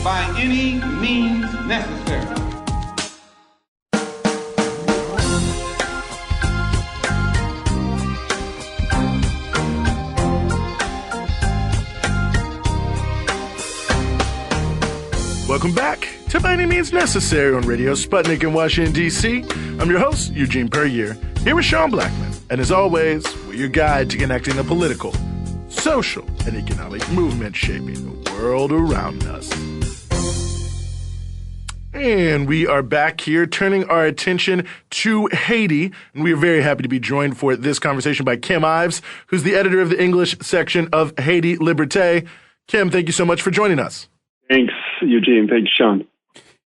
by any means necessary. Welcome back to By Any Means Necessary on Radio Sputnik in Washington, D.C. I'm your host, Eugene Puryear, here with Sean Blackman. And as always, we're your guide to connecting the political, social, and economic movement shaping the world around us. And we are back here turning our attention to Haiti. And we are very happy to be joined for this conversation by Kim Ives, who's the editor of the English section of Haiti Liberté. Kim, thank you so much for joining us. Thanks, Eugene. Thanks, Sean.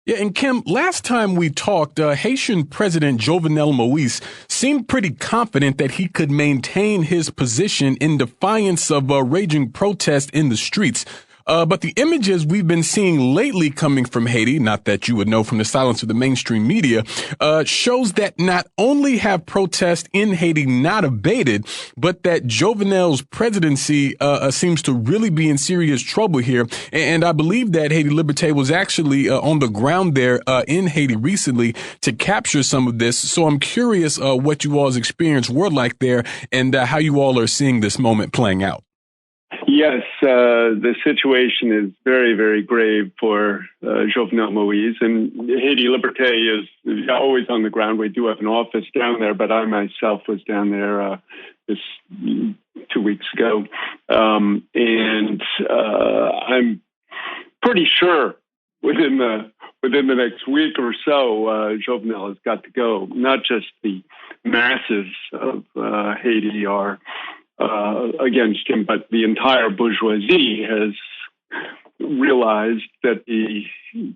Yeah, and Kim, last time we talked, Haitian President Jovenel Moïse seemed pretty confident that he could maintain his position in defiance of raging protests in the streets. But the images we've been seeing lately coming from Haiti, not that you would know from the silence of the mainstream media, shows that not only have protests in Haiti not abated, but that Jovenel's presidency seems to really be in serious trouble here. And I believe that Haiti Liberté was actually on the ground there in Haiti recently to capture some of this. So I'm curious what you all's experience were like there and how you all are seeing this moment playing out. Yes, the situation is very, very grave for Jovenel Moïse, and Haiti Liberté is always on the ground. We do have an office down there, but I myself was down there this 2 weeks ago, and I'm pretty sure within the next week or so, Jovenel has got to go. Not just the masses of Haiti are against him, but the entire bourgeoisie has realized that he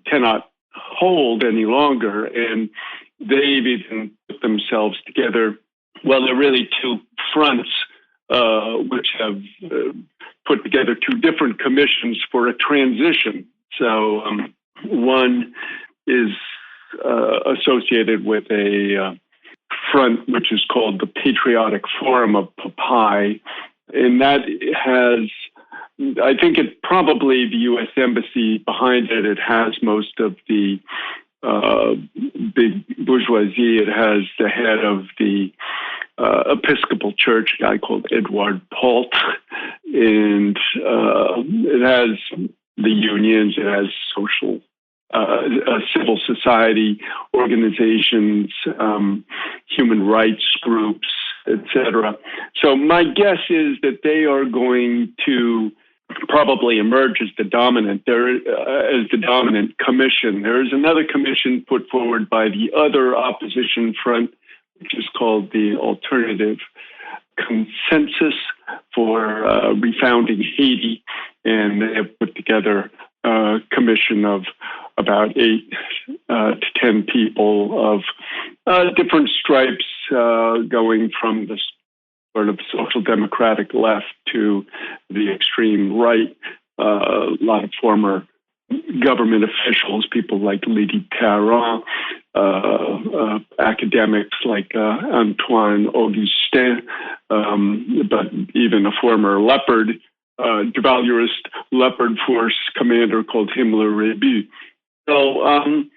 cannot hold any longer, and they've even put themselves together. Well, there are really two fronts which have put together two different commissions for a transition. So one is associated with a front which is called the Patriotic Forum of Papai, and that has, I think it probably the U.S. Embassy behind it. It has most of the big bourgeoisie. It has the head of the Episcopal Church, a guy called Edouard Palt, and it has the unions. It has social civil society organizations, human rights groups, etc. So my guess is that they are going to probably emerge as the dominant commission. There is another commission put forward by the other opposition front, which is called the Alternative Consensus for Refounding Haiti, and they have put together a commission of about 8 to 10 people of different stripes, going from the sort of social democratic left to the extreme right. A lot of former government officials, people like Lydie Tarrant, academics like Antoine Augustin, but even a former Leopard, Duvalurist Leopard Force commander called Himmler Rebu. So, in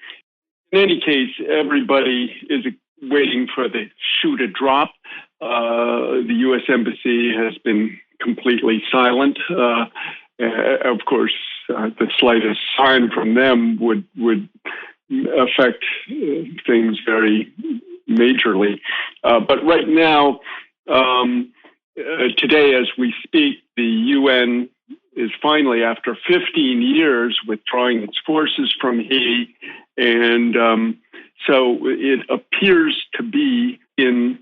any case, everybody is waiting for the shoe to drop. The U.S. Embassy has been completely silent. Of course, the slightest sign from them would affect things very majorly. But right now, today, as we speak, the UN is finally, after 15 years, withdrawing its forces from Haiti. And so it appears to be in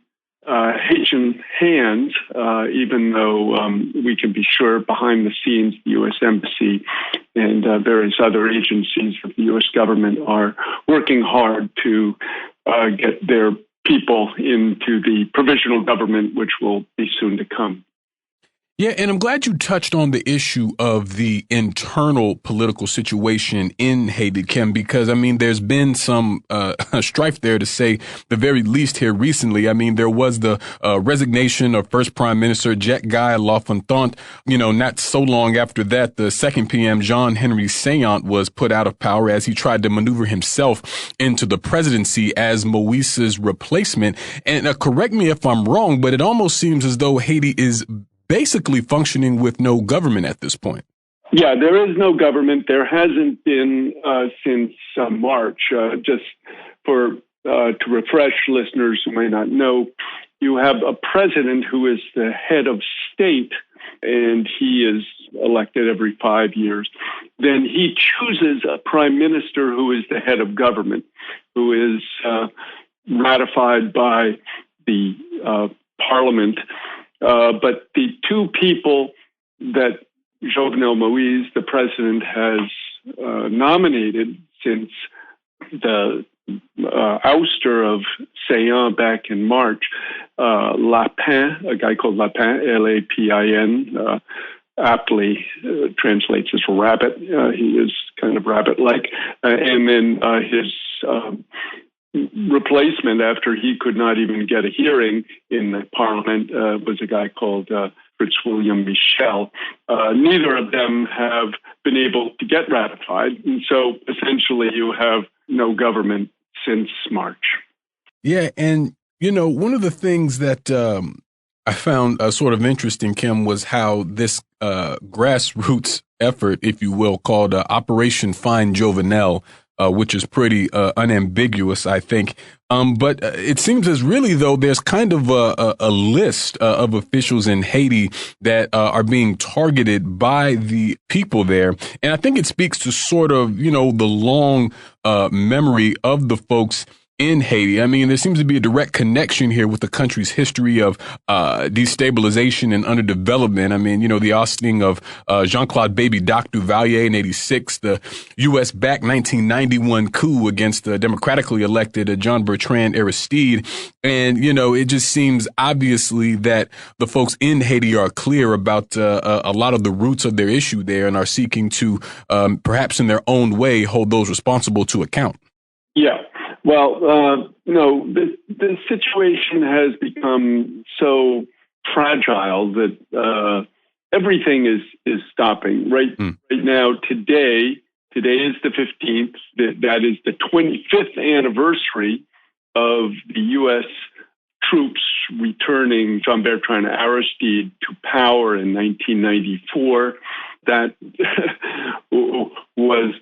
Haitian hands, even though we can be sure behind the scenes, the U.S. Embassy and various other agencies of the U.S. government are working hard to get their people into the provisional government, which will be soon to come. Yeah, and I'm glad you touched on the issue of the internal political situation in Haiti, Kim, because, I mean, there's been some strife there, to say the very least, here recently. I mean, there was the resignation of First Prime Minister Guy Lafontaine. Not so long after that, the second PM, Jean-Henri Seyant, was put out of power as he tried to maneuver himself into the presidency as Moise's replacement. And correct me if I'm wrong, but it almost seems as though Haiti is basically functioning with no government at this point. Yeah, there is no government. There hasn't been since March. Just to refresh listeners who may not know, you have a president who is the head of state, and he is elected every 5 years. Then he chooses a prime minister who is the head of government, who is ratified by the parliament. But the two people that Jovenel Moïse, the president, has nominated since the ouster of Seyant back in March, Lapin, a guy called Lapin, Lapin, aptly translates as rabbit. He is kind of rabbit-like. And then his replacement, after he could not even get a hearing in the parliament, was a guy called Fitzwilliam Michel. Neither of them have been able to get ratified. And so essentially you have no government since March. Yeah. And, one of the things that I found sort of interesting, Kim, was how this grassroots effort, if you will, called Operation Find Jovenel, which is pretty unambiguous, I think. But it seems as really, though, there's kind of a list of officials in Haiti that are being targeted by the people there. And I think it speaks to sort of, the long memory of the folks in Haiti. I mean, there seems to be a direct connection here with the country's history of destabilization and underdevelopment. I mean, the ousting of Jean-Claude Baby Doc Duvalier in 86, the U.S.-backed 1991 coup against the democratically elected John Bertrand Aristide. And, it just seems obviously that the folks in Haiti are clear about a lot of the roots of their issue there and are seeking to perhaps in their own way hold those responsible to account. Yeah. Well, the situation has become so fragile that everything is stopping. Right now, today is the 15th. That is the 25th anniversary of the U.S. troops returning Jean Bertrand Aristide to power in 1994. That was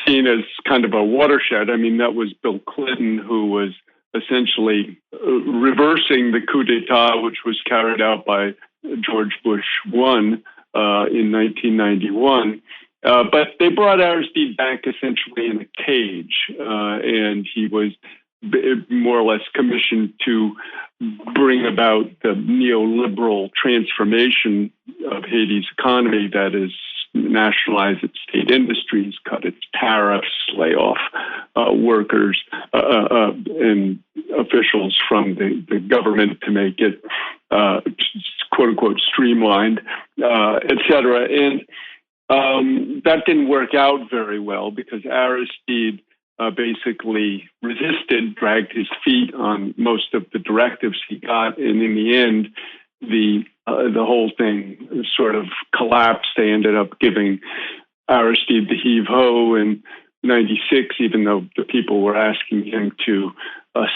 seen as kind of a watershed. I mean, that was Bill Clinton, who was essentially reversing the coup d'etat, which was carried out by George Bush I in 1991. But they brought Aristide back essentially in a cage, and he was more or less commissioned to bring about the neoliberal transformation of Haiti's economy, that is, nationalize its state industries, cut its tariffs, lay off workers and officials from the government to make it, quote unquote, streamlined, et cetera. And that didn't work out very well because Aristide basically resisted, dragged his feet on most of the directives he got, and in the end, the whole thing sort of collapsed. They ended up giving Aristide the heave-ho in 96, even though the people were asking him to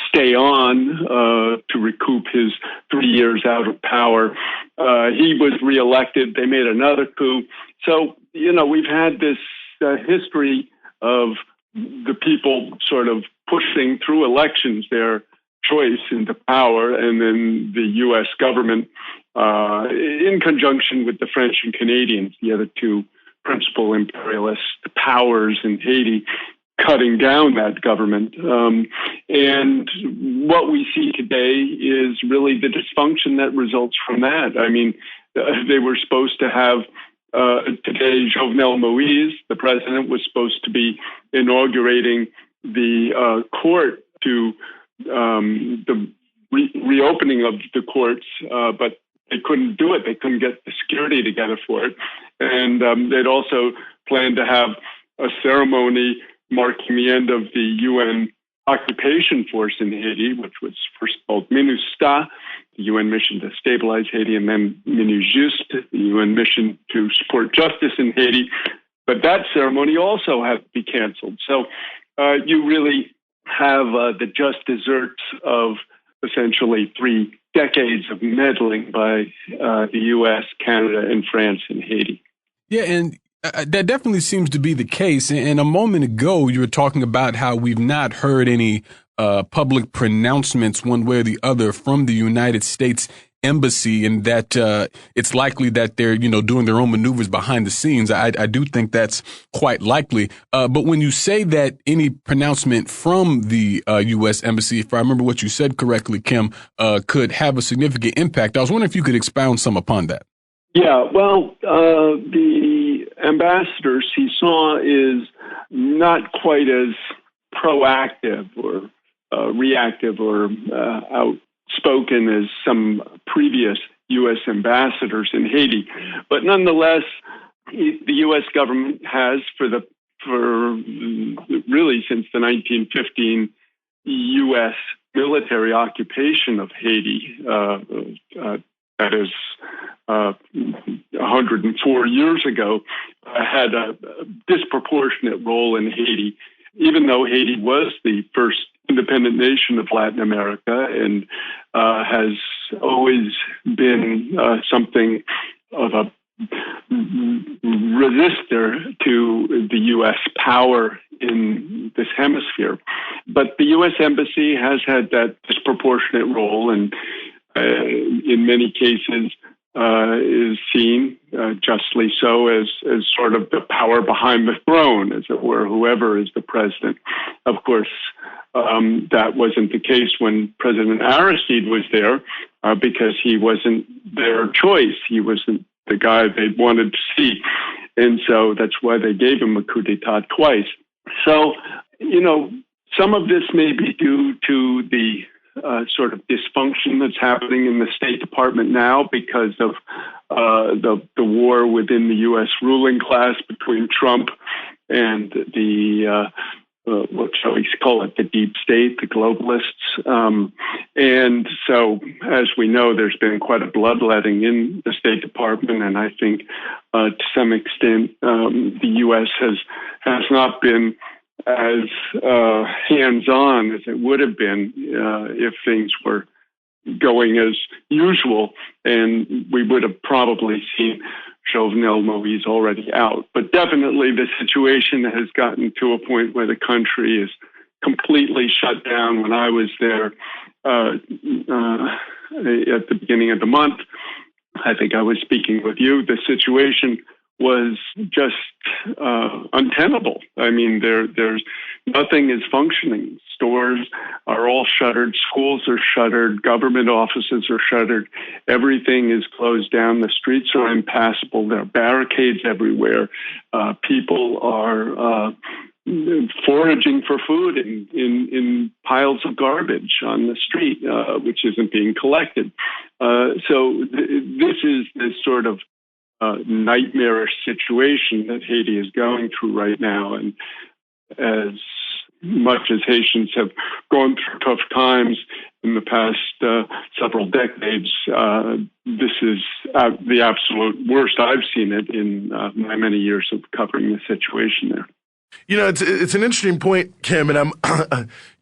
stay on to recoup his 3 years out of power. He was reelected. They made another coup. So, we've had this history of the people sort of pushing through elections their choice into power, and then the U.S. government, in conjunction with the French and Canadians, the other two principal imperialist powers in Haiti, cutting down that government. And what we see today is really the dysfunction that results from that. I mean, they were supposed to have today, Jovenel Moïse, the president, was supposed to be inaugurating the court to the reopening of the courts, but they couldn't do it. They couldn't get the security together for it. And they'd also planned to have a ceremony marking the end of the UN occupation force in Haiti, which was first called MINUSTA, the UN mission to stabilize Haiti, and then MINUJUST, the UN mission to support justice in Haiti. But that ceremony also had to be canceled. So you really have the just desserts of essentially 3 decades of meddling by the U.S., Canada, and France in Haiti. Yeah, and that definitely seems to be the case. And a moment ago, you were talking about how we've not heard any public pronouncements one way or the other from the United States Embassy, and that it's likely that they're, doing their own maneuvers behind the scenes. I do think that's quite likely. But when you say that any pronouncement from the U.S. Embassy, if I remember what you said correctly, Kim, could have a significant impact, I was wondering if you could expound some upon that. Yeah, well, the ambassador Sisson is not quite as proactive or reactive or outspoken as some previous U.S. ambassadors in Haiti. But nonetheless, the U.S. government has, for really since the 1915 U.S. military occupation of Haiti, that is 104 years ago, had a disproportionate role in Haiti, even though Haiti was the first independent nation of Latin America and has always been something of a resistor to the U.S. power in this hemisphere. But the U.S. Embassy has had that disproportionate role, and in many cases is seen, justly so, as sort of the power behind the throne, as it were, whoever is the president. Of course, that wasn't the case when President Aristide was there, because he wasn't their choice. He wasn't the guy they wanted to see. And so that's why they gave him a coup d'etat twice. So, some of this may be due to the sort of dysfunction that's happening in the State Department now because of the war within the U.S. ruling class between Trump and the what shall we call it, the deep state, the globalists. And so, as we know, there's been quite a bloodletting in the State Department, and I think to some extent the U.S. has not been as hands-on as it would have been if things were going as usual, and we would have probably seen Jovenel Moïse already out. But definitely the situation has gotten to a point where the country is completely shut down. When I was there at the beginning of the month, I think I was speaking with you, the situation was just untenable. I mean, there's nothing is functioning. Stores are all shuttered. Schools are shuttered. Government offices are shuttered. Everything is closed down. The streets are impassable. There are barricades everywhere. People are foraging for food in piles of garbage on the street, which isn't being collected. So this is this sort of nightmarish situation that Haiti is going through right now. And as much as Haitians have gone through tough times in the past several decades, this is the absolute worst I've seen it in my many years of covering the situation there. It's an interesting point, Kim, and I'm,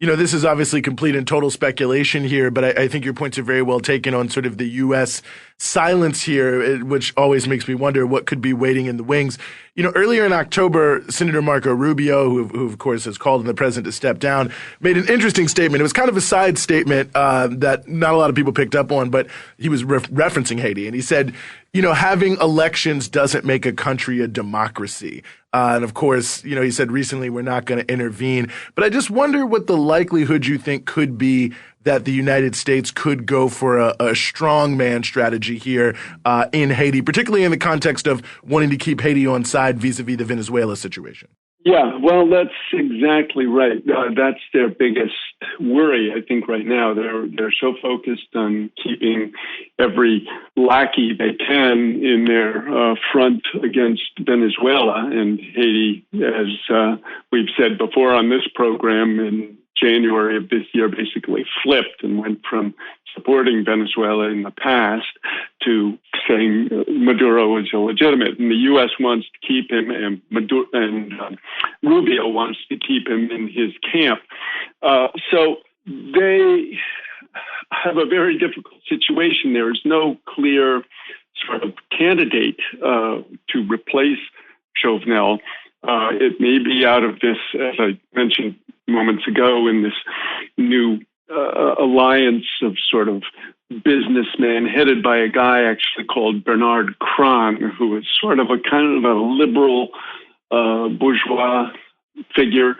this is obviously complete and total speculation here, but I think your points are very well taken on sort of the U.S. silence here, which always makes me wonder what could be waiting in the wings. Earlier in October, Senator Marco Rubio, who of course has called on the president to step down, made an interesting statement. It was kind of a side statement that not a lot of people picked up on, but he was referencing Haiti, and he said, having elections doesn't make a country a democracy. And of course, he said recently we're not going to intervene. But I just wonder what the likelihood you think could be that the United States could go for a strongman strategy here in Haiti, particularly in the context of wanting to keep Haiti on side vis-a-vis the Venezuela situation. Yeah, well, that's exactly right. That's their biggest worry, I think, right now. They're so focused on keeping every lackey they can in their front against Venezuela and Haiti, as we've said before on this program, in January of this year basically flipped and went from supporting Venezuela in the past to saying Maduro is illegitimate. And the U.S. wants to keep him, and Rubio wants to keep him in his camp. So they have a very difficult situation. There is no clear sort of candidate to replace Jovenel. It may be out of this, as I mentioned moments ago, in this new alliance of sort of businessmen headed by a guy actually called Bernard Kron, who is sort of a kind of a liberal bourgeois figure.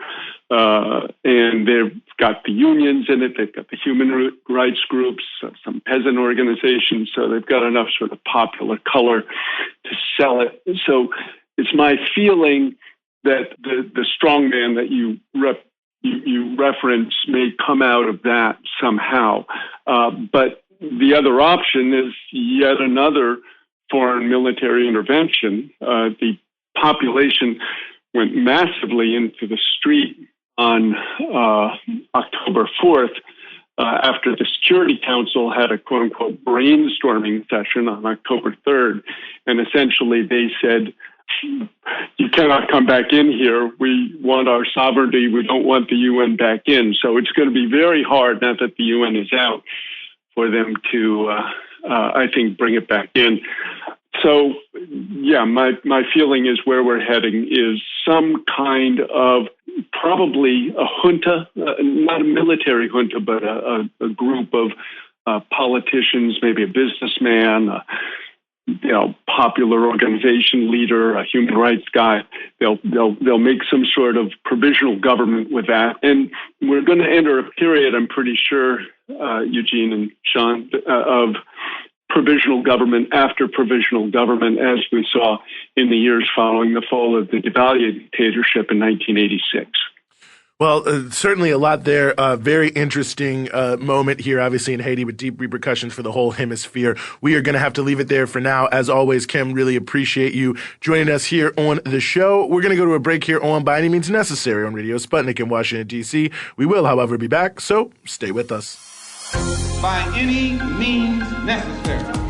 And they've got the unions in it. They've got the human rights groups, some peasant organizations. So they've got enough sort of popular color to sell it. So it's my feeling that the strongman that you reference may come out of that somehow. But the other option is yet another foreign military intervention. The population went massively into the street on October 4th after the Security Council had a quote-unquote brainstorming session on October 3rd. And essentially they said, you cannot come back in here. We want our sovereignty. We don't want the UN back in. So it's going to be very hard, now that the UN is out, for them to, I think, bring it back in. So, yeah, my feeling is where we're heading is some kind of probably a junta, not a military junta, but a group of politicians, maybe a businessman, popular organization leader, a human rights guy. They'll make some sort of provisional government with that. And we're going to enter a period, I'm pretty sure, Eugene and Sean, of provisional government after provisional government, as we saw in the years following the fall of the Duvalier dictatorship in 1986. Well, certainly a lot there. Very interesting moment here, obviously, in Haiti with deep repercussions for the whole hemisphere. We are going to have to leave it there for now. As always, Kim, really appreciate you joining us here on the show. We're going to go to a break here on By Any Means Necessary on Radio Sputnik in Washington, D.C. We will, however, be back, so stay with us. By any means necessary.